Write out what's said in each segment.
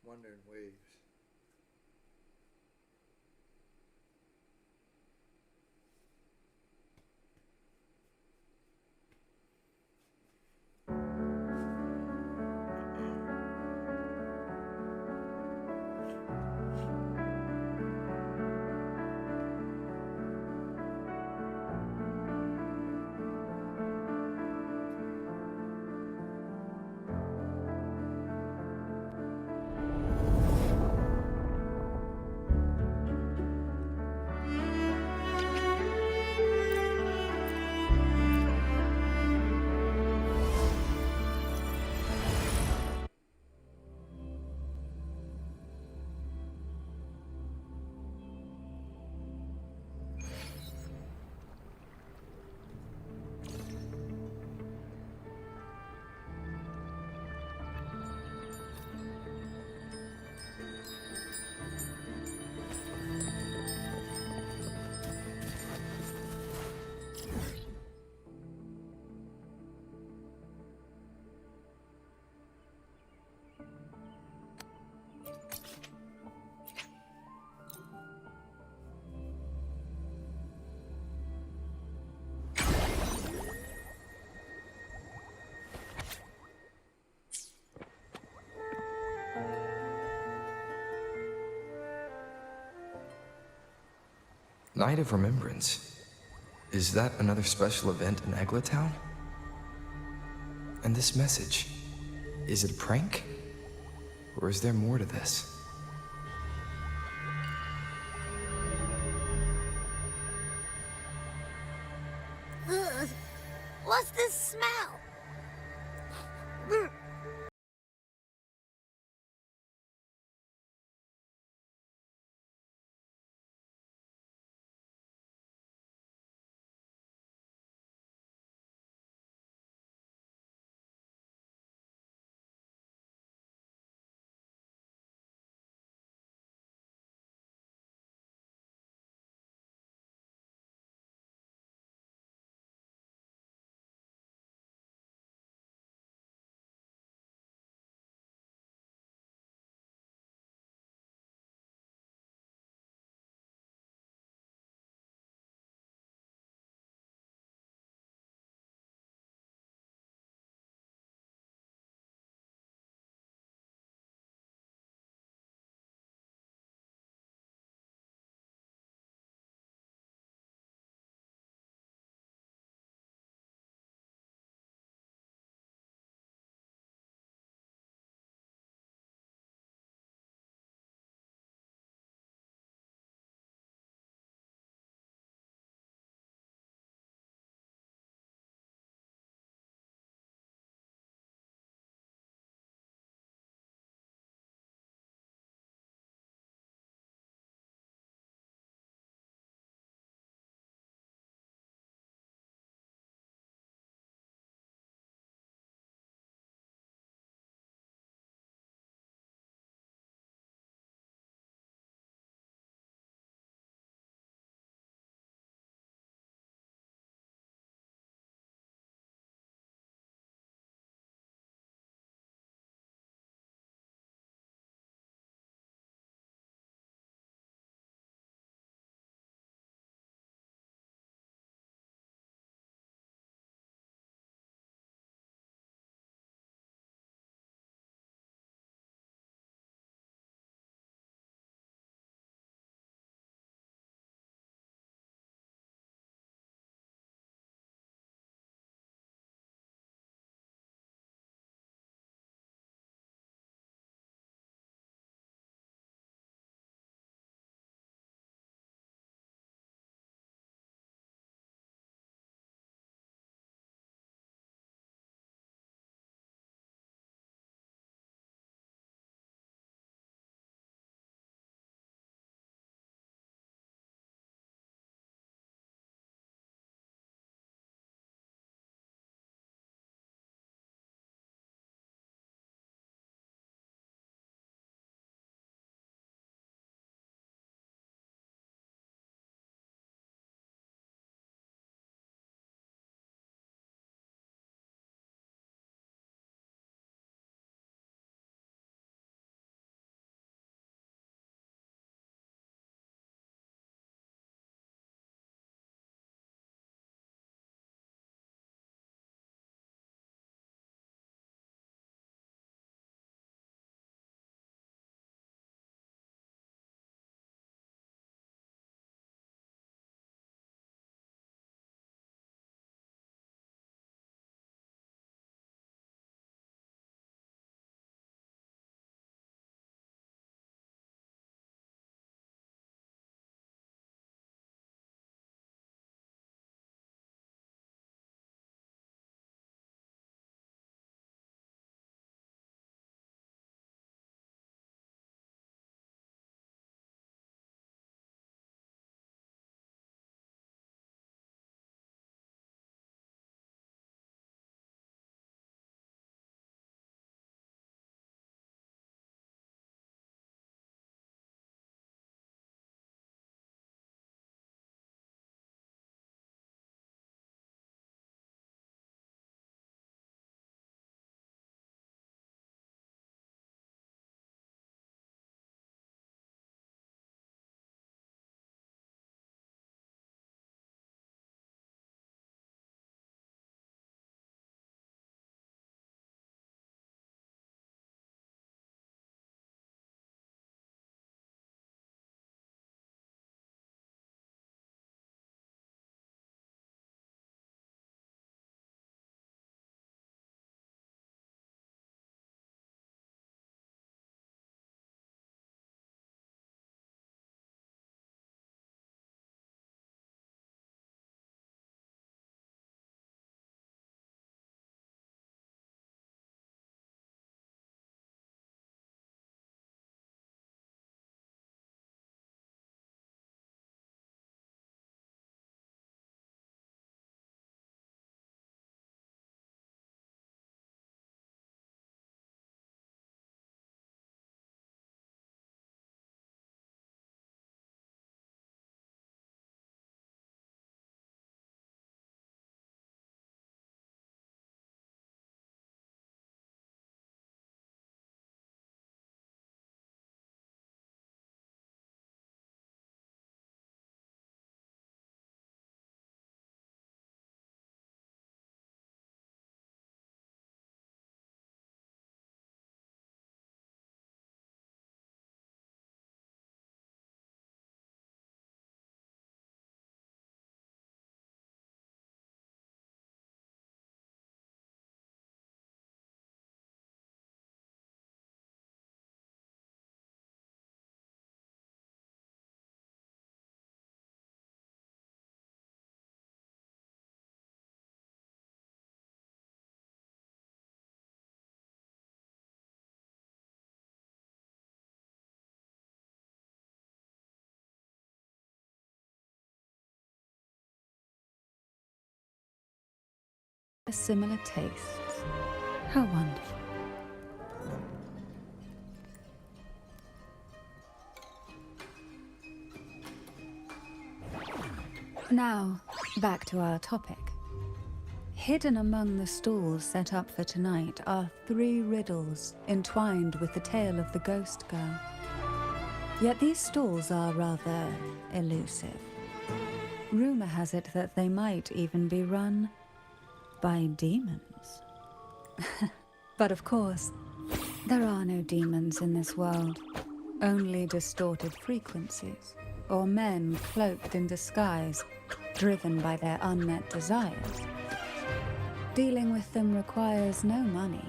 Wuthering Waves. Night of Remembrance. Is that another special event in Eglatown? And this message, is it a prank? Or is there more to this? What's this smell? similar tastes. How wonderful. Now, back to our topic. Hidden among the stalls set up for tonight are 3 riddles entwined with the tale of the ghost girl. Yet these stalls are rather elusive. Rumor has it that they might even be run by demons. But of course, there are no demons in this world, only distorted frequencies, or men cloaked in disguise, driven by their unmet desires. Dealing with them requires no money.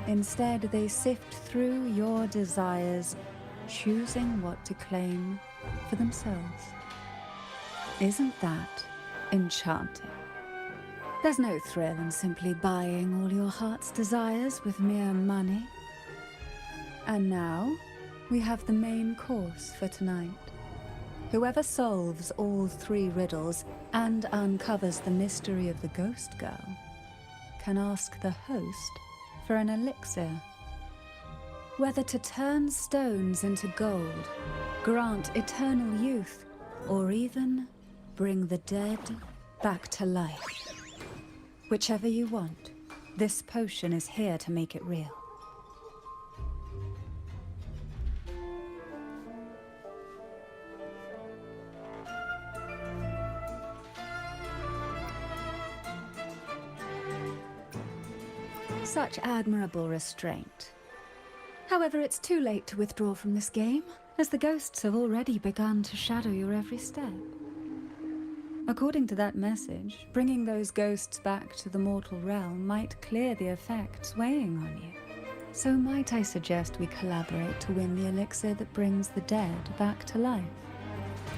Instead, they sift through your desires, choosing what to claim for themselves. Isn't that enchanting? There's no thrill in simply buying all your heart's desires with mere money. And now, we have the main course for tonight. Whoever solves all 3 riddles and uncovers the mystery of the ghost girl can ask the host for an elixir. Whether to turn stones into gold, grant eternal youth, or even bring the dead back to life. Whichever you want, this potion is here to make it real. Such admirable restraint. However, it's too late to withdraw from this game, as the ghosts have already begun to shadow your every step. According to that message, bringing those ghosts back to the mortal realm might clear the effects weighing on you. So might I suggest we collaborate to win the elixir that brings the dead back to life?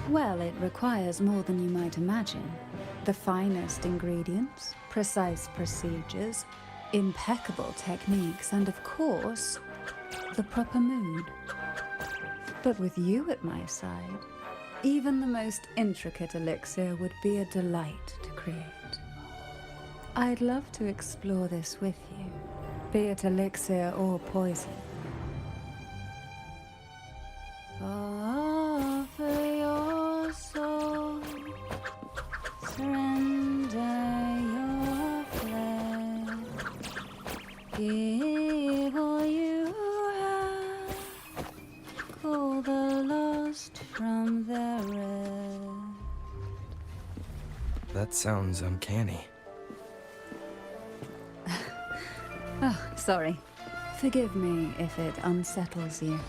Well, it requires more than you might imagine. The finest ingredients, precise procedures, impeccable techniques, and of course, the proper mood. But with you at my side, even the most intricate elixir would be a delight to create. I'd love to explore this with you, be it elixir or poison. Offer your soul, surrender your flesh, give all you have, call the lost from their rest. That sounds uncanny. Oh, sorry. Forgive me if it unsettles you.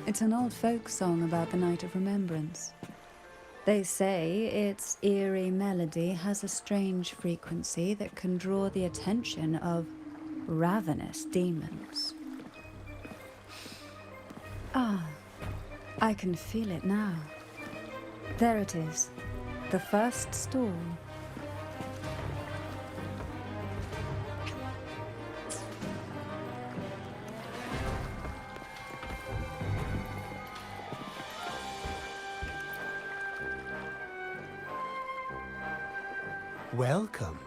It's an old folk song about the Night of Remembrance. They say its eerie melody has a strange frequency that can draw the attention of ravenous demons. Ah, I can feel it now. There it is, the first stall. Welcome.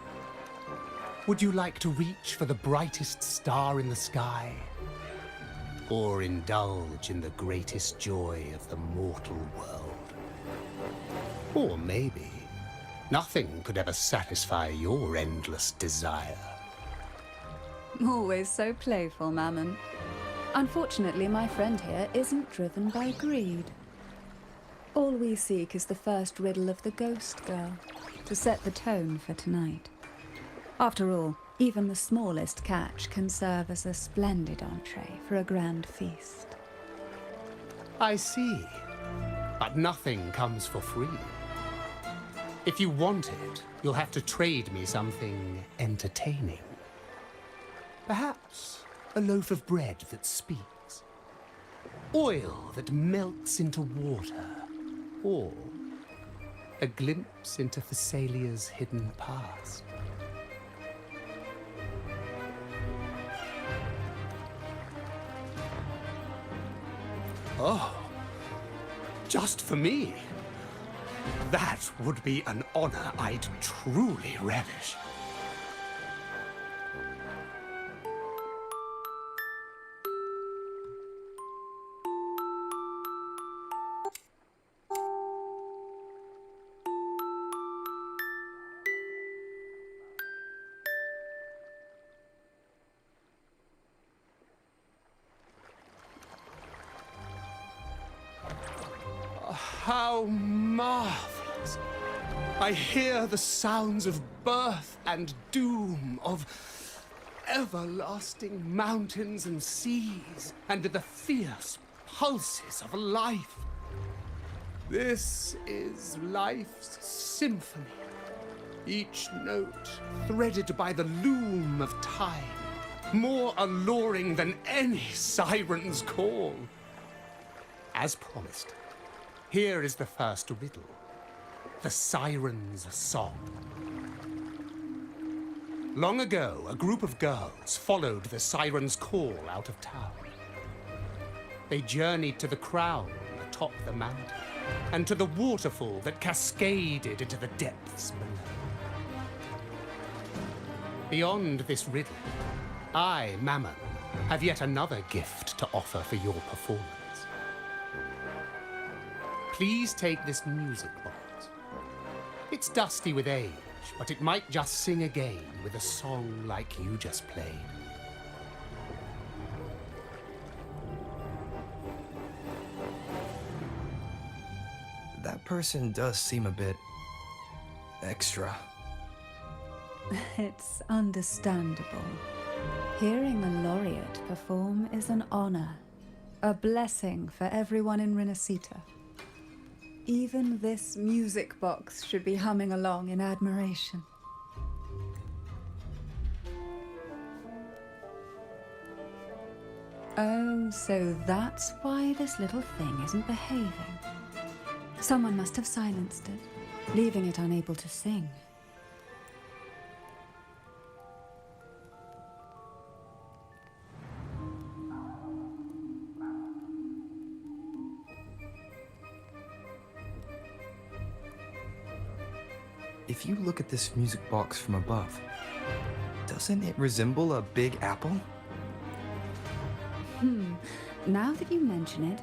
Would you like to reach for the brightest star in the sky? Or indulge in the greatest joy of the mortal world? Or maybe nothing could ever satisfy your endless desire. Always so playful, Mammon. Unfortunately, my friend here isn't driven by greed. All we seek is the first riddle of the ghost girl, to set the tone for tonight. After all, even the smallest catch can serve as a splendid entree for a grand feast. I see. But nothing comes for free. If you want it, you'll have to trade me something entertaining. Perhaps a loaf of bread that speaks, oil that melts into water, or a glimpse into Thessalia's hidden past. Oh, just for me? That would be an honor I'd truly relish. how marvelous! I hear the sounds of birth and doom, of everlasting mountains and seas, and the fierce pulses of life. This is life's symphony, each note threaded by the loom of time, more alluring than any siren's call. As promised, here is the first riddle, the siren's song. Long ago, a group of girls followed the siren's call out of town. They journeyed to the crown atop the mountain, and to the waterfall that cascaded into the depths below. Beyond this riddle, I, Mammon, have yet another gift to offer for your performance. Please take this music box. It's dusty with age, but it might just sing again with a song like you just played. That person does seem a bit extra. It's understandable. Hearing a laureate perform is an honor, a blessing for everyone in Renacita. Even this music box should be humming along in admiration. Oh, so that's why this little thing isn't behaving. Someone must have silenced it, leaving it unable to sing. If you look at this music box from above, doesn't it resemble a big apple? Now that you mention it,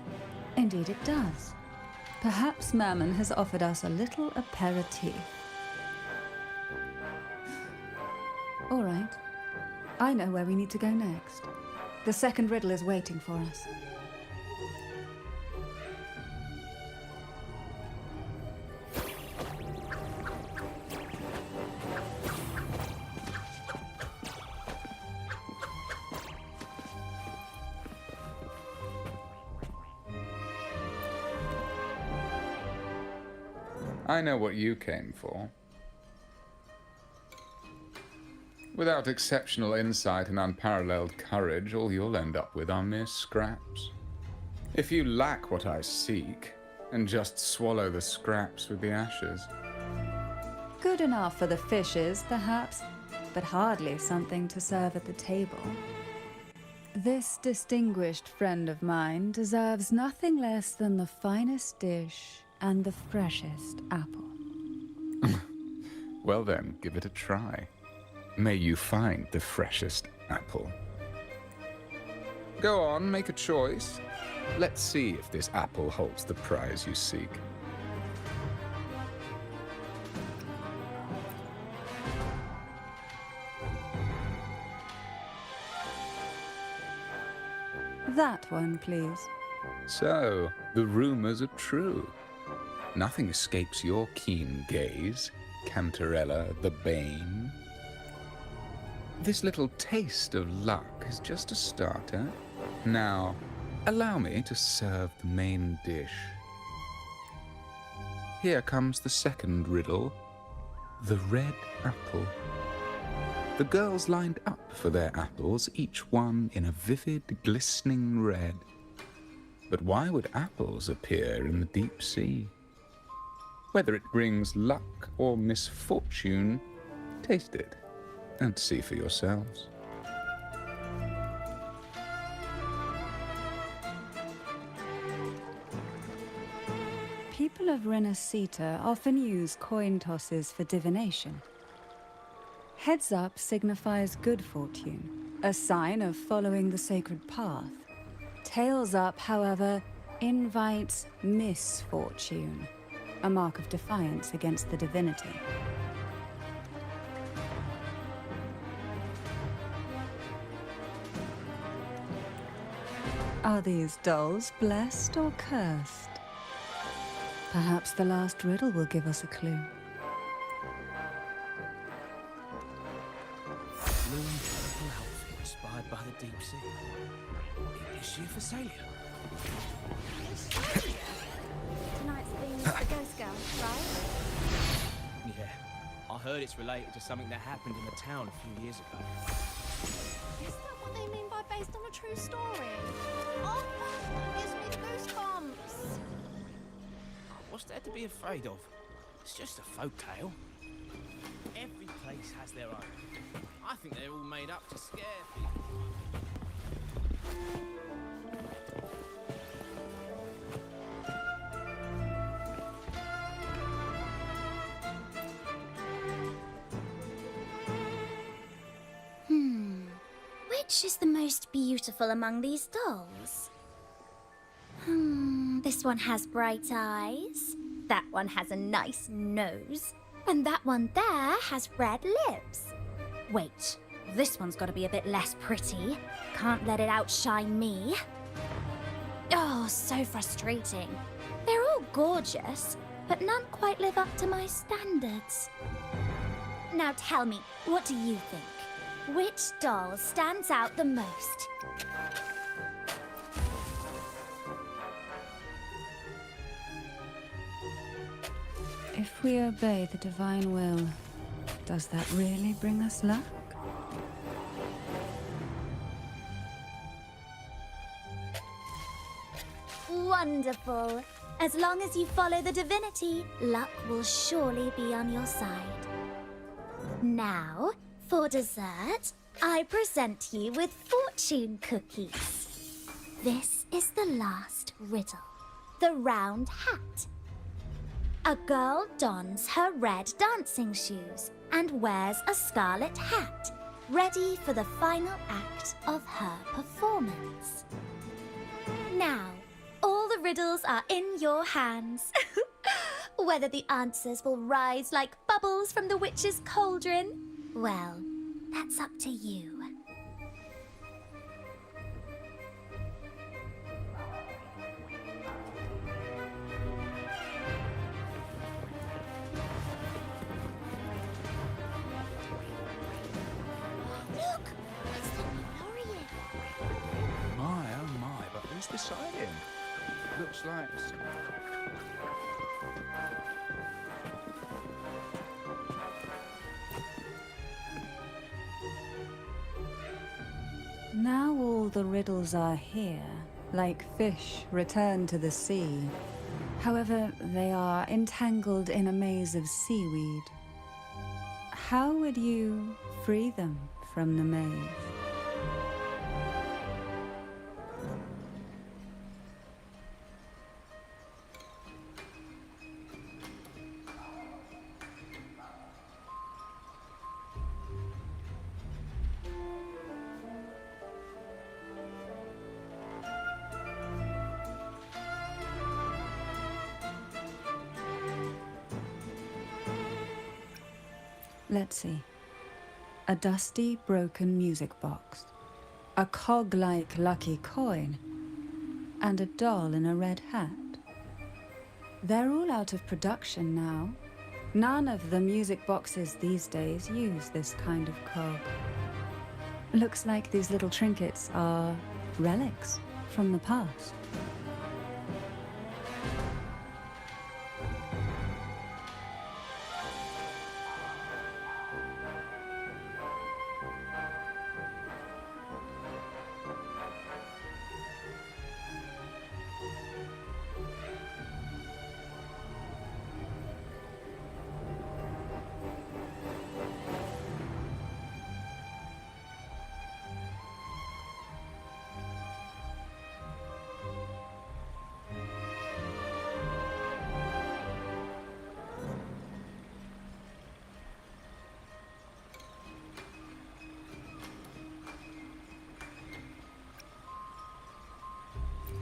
indeed it does. Perhaps Mammon has offered us a little aperitif. All right. I know where we need to go next. The second riddle is waiting for us. I know what you came for. Without exceptional insight and unparalleled courage, all you'll end up with are mere scraps. If you lack what I seek, and just swallow the scraps with the ashes. Good enough for the fishes, perhaps, but hardly something to serve at the table. This distinguished friend of mine deserves nothing less than the finest dish and the freshest apple. Well then, give it a try. May you find the freshest apple. Go on, make a choice. Let's see if this apple holds the prize you seek. That one, please. So, the rumors are true. Nothing escapes your keen gaze, Cantarella the Bane. This little taste of luck is just a starter. Now, allow me to serve the main dish. Here comes the second riddle, the red apple. The girls lined up for their apples, each one in a vivid, glistening red. But why would apples appear in the deep sea? Whether it brings luck or misfortune, taste it and see for yourselves. People of Renacita often use coin tosses for divination. Heads up signifies good fortune, a sign of following the sacred path. Tails up, however, invites misfortune, a mark of defiance against the divinity. Are these dolls blessed or cursed? Perhaps the last riddle will give us a clue. Blue and purple outfit inspired by the deep sea. Is she a Phasalia? Tonight's theme is the Ghost Girl, right? Yeah. I heard it's related to something that happened in the town a few years ago. Is that what they mean by based on a true story? Oh, that gives me goosebumps. What's there to be afraid of? It's just a folk tale. Every place has their own. I think they're all made up to scare people. Which is the most beautiful among these dolls? This one has bright eyes. That one has a nice nose. And that one there has red lips. Wait, this one's got to be a bit less pretty. Can't let it outshine me. Oh, so frustrating. They're all gorgeous, but none quite live up to my standards. Now tell me, what do you think? Which doll stands out the most? If we obey the divine will, does that really bring us luck? Wonderful. As long as you follow the divinity, luck will surely be on your side. Now, for dessert, I present you with fortune cookies. This is the last riddle. The round hat. A girl dons her red dancing shoes and wears a scarlet hat, ready for the final act of her performance. Now, all the riddles are in your hands. Whether the answers will rise like bubbles from the witch's cauldron, well, that's up to you. Look! It's the mori. My, oh my, but who's beside him? Looks like... Now all the riddles are here, like fish returned to the sea. However, they are entangled in a maze of seaweed. How would you free them from the maze? Let's see. A dusty, broken music box. A cog-like lucky coin. And a doll in a red hat. They're all out of production now. None of the music boxes these days use this kind of cog. Looks like these little trinkets are relics from the past.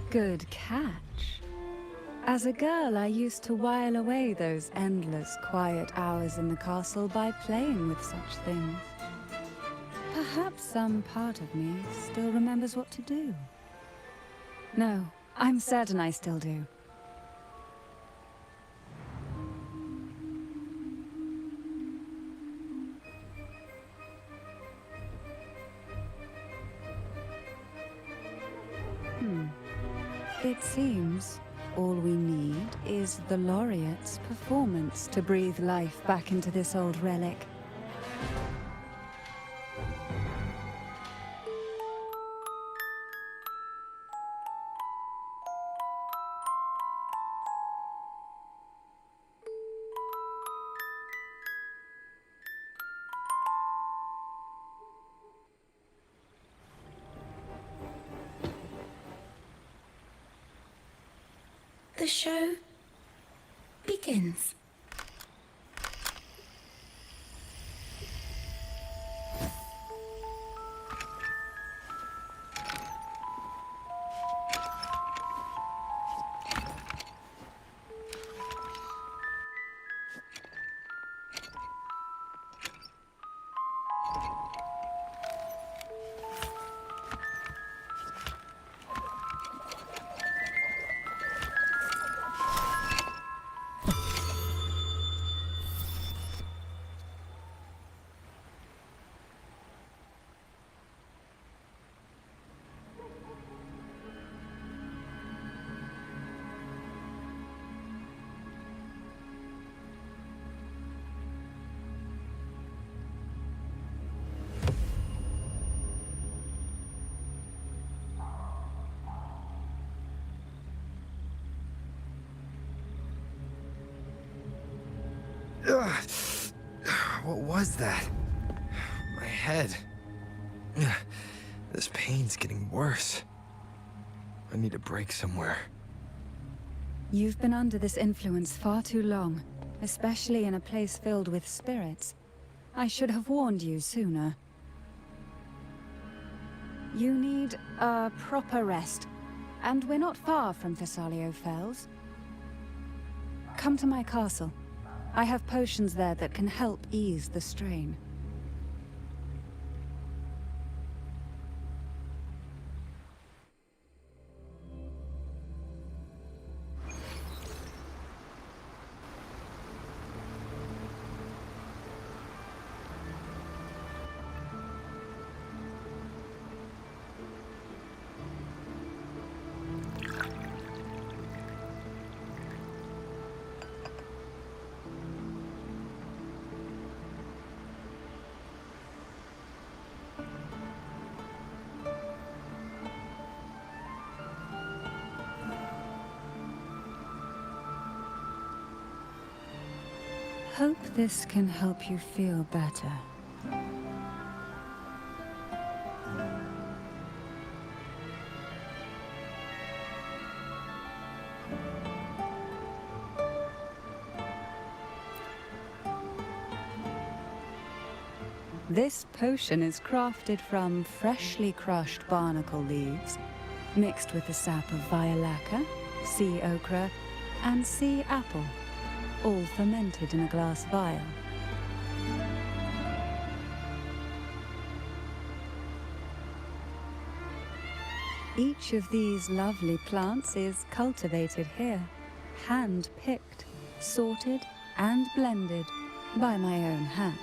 Good catch. As a girl, I used to while away those endless, quiet hours in the castle by playing with such things. Perhaps some part of me still remembers what to do. No, I'm certain I still do. It seems all we need is the laureate's performance to breathe life back into this old relic. The show begins. Ugh. What was that? My head. Ugh. This pain's getting worse. I need a break somewhere. You've been under this influence far too long, especially in a place filled with spirits. I should have warned you sooner. You need a proper rest, and we're not far from Thessalio Fells. Come to my castle. I have potions there that can help ease the strain. Hope this can help you feel better. This potion is crafted from freshly crushed barnacle leaves, mixed with the sap of violaca, sea okra, and sea apple, all fermented in a glass vial. Each of these lovely plants is cultivated here, hand-picked, sorted, and blended by my own hands.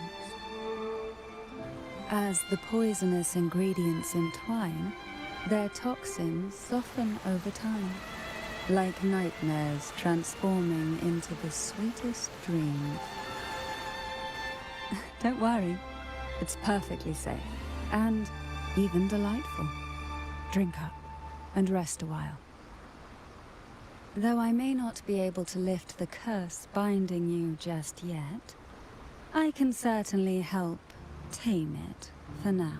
As the poisonous ingredients entwine, their toxins soften over time, like nightmares transforming into the sweetest dreams. Don't worry, it's perfectly safe, and even delightful. Drink up, and rest a while. Though I may not be able to lift the curse binding you just yet, I can certainly help tame it for now.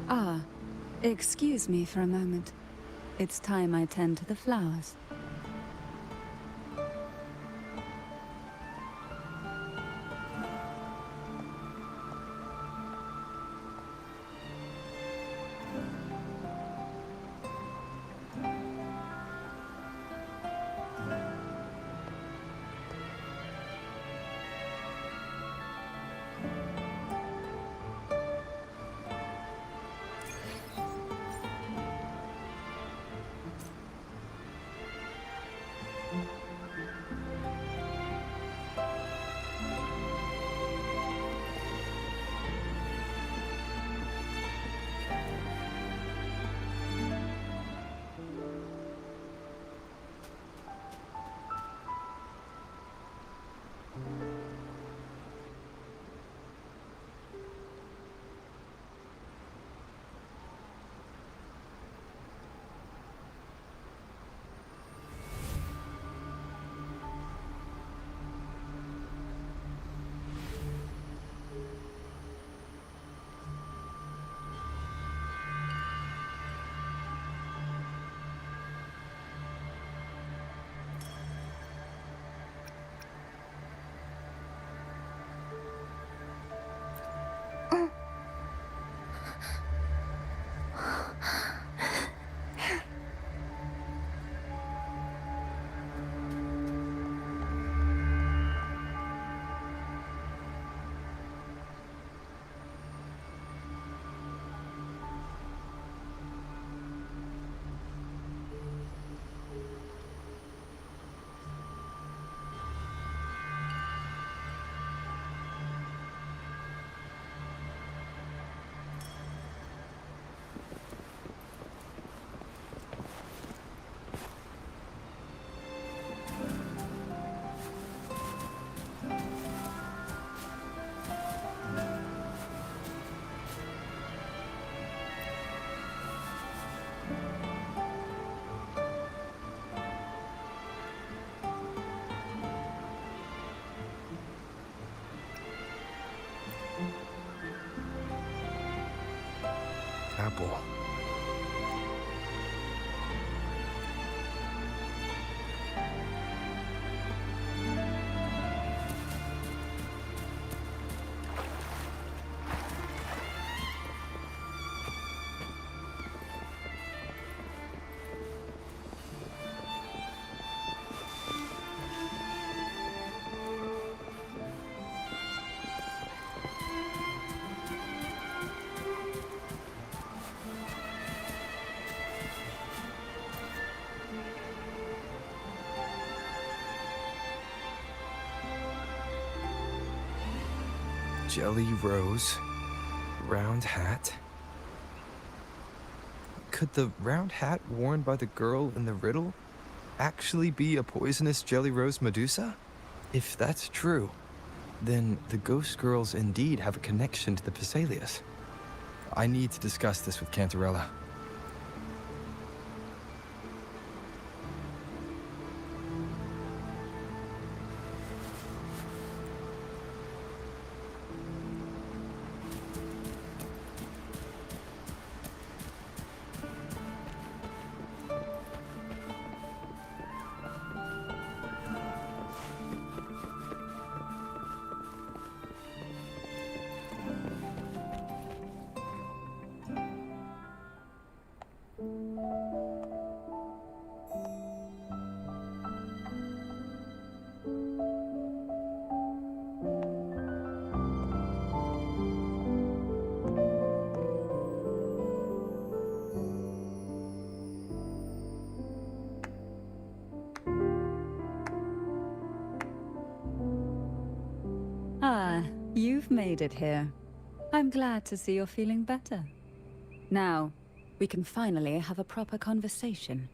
Ah, excuse me for a moment. It's time I tend to the flowers. apple. Jelly rose, round hat. Could the round hat worn by the girl in the riddle actually be a poisonous jelly rose Medusa? If that's true, then the ghost girls indeed have a connection to the Phasaelius. I need to discuss this with Cantarella. Ah, you've made it here. I'm glad to see you're feeling better. Now, we can finally have a proper conversation.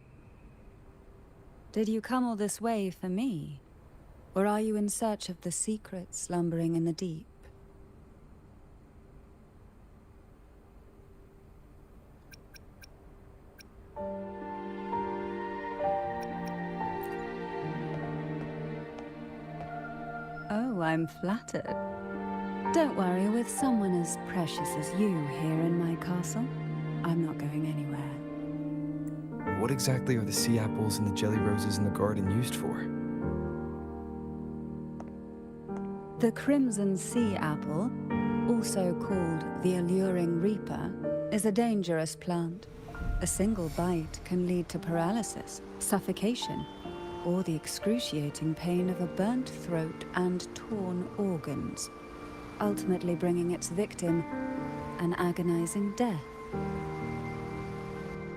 Did you come all this way for me? Or are you in search of the secrets slumbering in the deep? Oh, I'm flattered. Don't worry, with someone as precious as you here in my castle, I'm not going anywhere. What exactly are the sea apples and the jelly roses in the garden used for? The crimson sea apple, also called the alluring reaper, is a dangerous plant. A single bite can lead to paralysis, suffocation, or the excruciating pain of a burnt throat and torn organs, ultimately bringing its victim an agonizing death.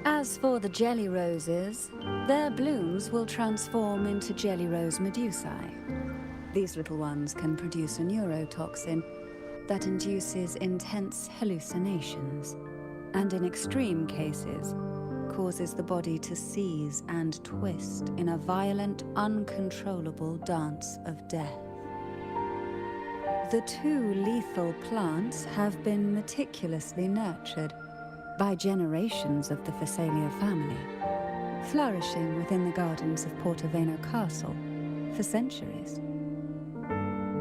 As for the jelly roses, their blooms will transform into jelly rose medusae. These little ones can produce a neurotoxin that induces intense hallucinations, and in extreme cases, causes the body to seize and twist in a violent, uncontrollable dance of death. The two lethal plants have been meticulously nurtured by generations of the Phasalia family, flourishing within the gardens of Portoveno Castle for centuries.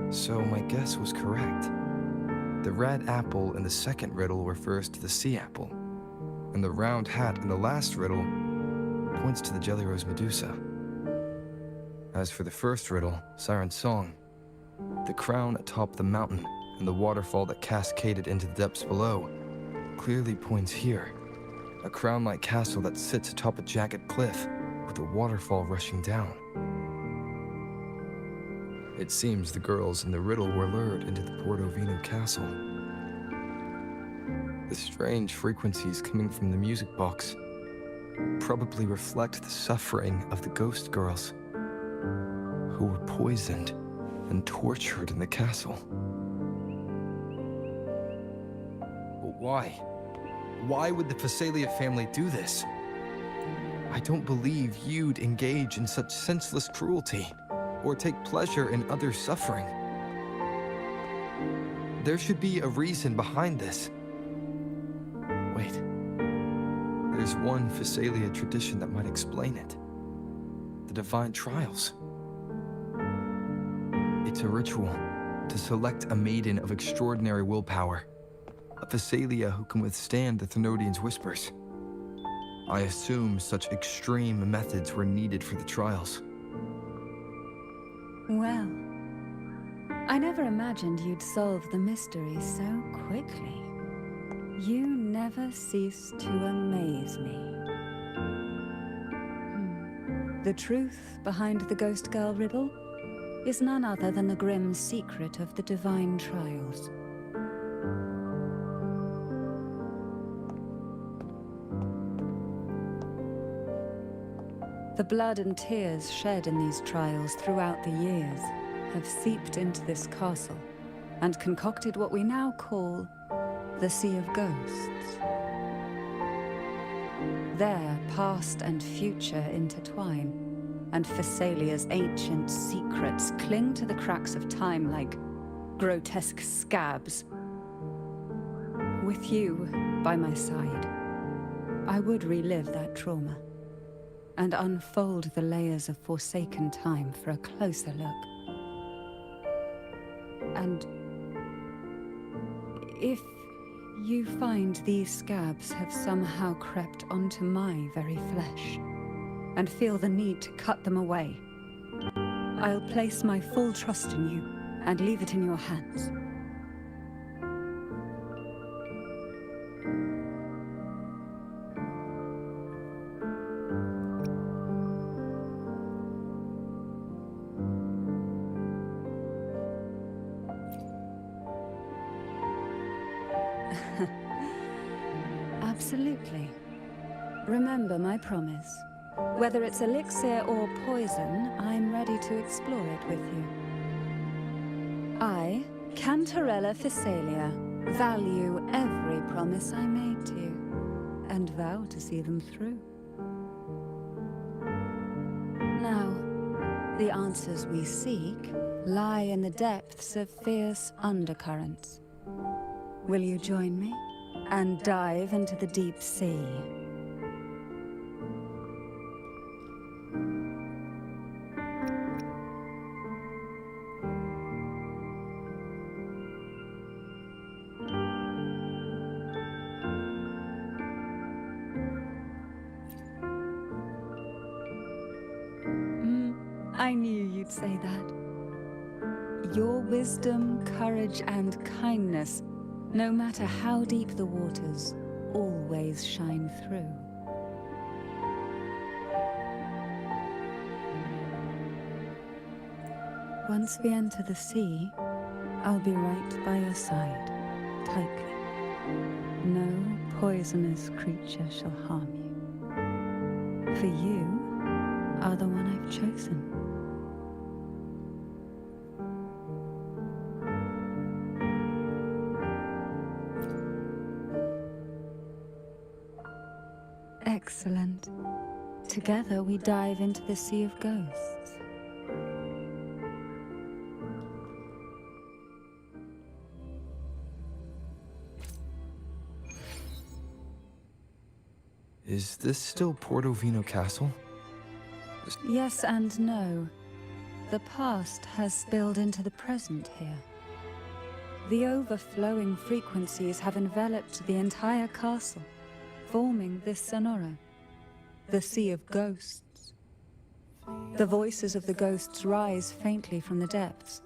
So my guess was correct. The red apple in the second riddle refers to the sea apple, and the round hat in the last riddle points to the jelly rose Medusa. As for the first riddle, Siren's Song, the crown atop the mountain and the waterfall that cascaded into the depths below clearly points here. A crown-like castle that sits atop a jagged cliff with a waterfall rushing down. It seems the girls in the riddle were lured into the Portovino castle. The strange frequencies coming from the music box probably reflect the suffering of the ghost girls who were poisoned and tortured in the castle. But why? Why would the Phasalia family do this? I don't believe you'd engage in such senseless cruelty or take pleasure in others' suffering. There should be a reason behind this. Wait, there's one Phasalia tradition that might explain it. The Divine Trials. It's a ritual to select a maiden of extraordinary willpower, a Phasalia who can withstand the Thenodians' whispers. I assume such extreme methods were needed for the trials. Well, I never imagined you'd solve the mystery so quickly. You never cease to amaze me. The truth behind the Ghost Girl riddle is none other than the grim secret of the divine trials. The blood and tears shed in these trials throughout the years have seeped into this castle and concocted what we now call the Sea of Ghosts. There, past and future intertwine, and Phasalia's ancient secrets cling to the cracks of time like grotesque scabs. With you by my side, I would relive that trauma and unfold the layers of forsaken time for a closer look. And if you find these scabs have somehow crept onto my very flesh and feel the need to cut them away, I'll place my full trust in you and leave it in your hands. Absolutely. Remember my promise. Whether it's elixir or poison, I'm ready to explore it with you. I, Cantarella Phasalia, value every promise I made to you, and vow to see them through. Now, the answers we seek lie in the depths of fierce undercurrents. Will you join me and dive into the deep sea? I knew you'd say that. Your wisdom, courage, and kindness, no matter how deep the waters, always shine through. Once we enter the sea, I'll be right by your side, tightly. No poisonous creature shall harm you. For you are the one I've chosen. Excellent. Together we dive into the Sea of Ghosts. Is this still Portovino Castle? Yes and no. The past has spilled into the present here. The overflowing frequencies have enveloped the entire castle, forming this sonora, the Sea of Ghosts. The voices of the ghosts rise faintly from the depths,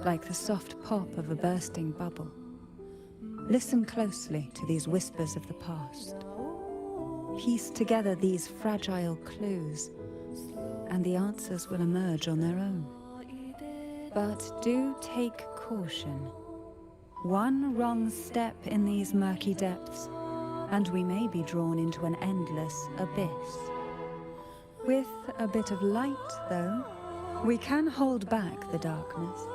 like the soft pop of a bursting bubble. Listen closely to these whispers of the past. Piece together these fragile clues, and the answers will emerge on their own. But do take caution. One wrong step in these murky depths, and we may be drawn into an endless abyss. With a bit of light, though, we can hold back the darkness.